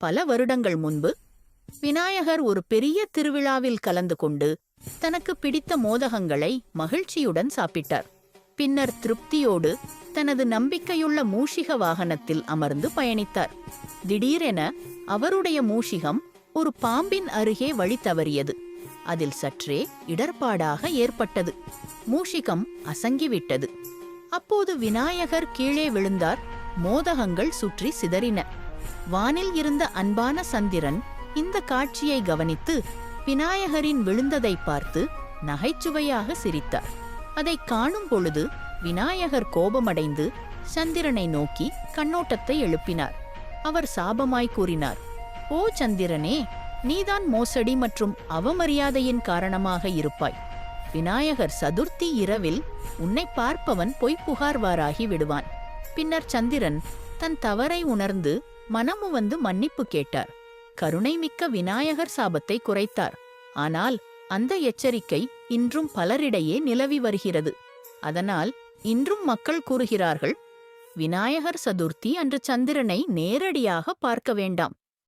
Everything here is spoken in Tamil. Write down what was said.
பல வருடங்கள் முன்பு விநாயகர் ஒரு பெரிய திருவிழாவில் கலந்து கொண்டு தனக்கு பிடித்த மோதகங்களை மகிழ்ச்சியுடன் சாப்பிட்டார். பின்னர் திருப்தியோடு தனது நம்பிக்கையுள்ள மூஷிக வாகனத்தில் அமர்ந்து பயணித்தார். திடீரென அவருடைய மூஷிகம் ஒரு பாம்பின் அருகே வழி தவறியது. அதில் சற்றே இடர்பாடாக ஏற்பட்டது. மூஷிகம் அசங்கிவிட்டது. அப்போது விநாயகர் கீழே விழுந்தார். மோதகங்கள் சுற்றி சிதறின. வானில் இருந்த அன்பான சந்திரன் இந்த காட்சியை கவனித்து விநாயகரின் விழுந்ததை பார்த்து நகைச்சுவையாக சிரித்தார். அதை காணும் பொழுது விநாயகர் கோபமடைந்து சந்திரனை நோக்கி கண்ணோட்டத்தை எழுப்பினார். அவர் சாபமாய் கூறினார், "ஓ சந்திரனே, நீதான் மோசடி மற்றும் அவமரியாதையின் காரணமாக இருப்பாய். விநாயகர் சதுர்த்தி இரவில் உன்னை பார்ப்பவன் பொய்ப்புகார்வாராகி விடுவான்." பின்னர் சந்திரன் தன் தவறை உணர்ந்து மனமு வந்து மன்னிப்பு கேட்டார். கருணை மிக்க விநாயகர் சாபத்தை குறைத்தார். ஆனால் அந்த எச்சரிக்கை இன்றும் பலரிடையே நிலவி வருகிறது. அதனால் இன்றும் மக்கள் கூறுகிறார்கள், விநாயகர் சதுர்த்தி அன்று சந்திரனை நேரடியாக பார்க்க வேண்டாம்.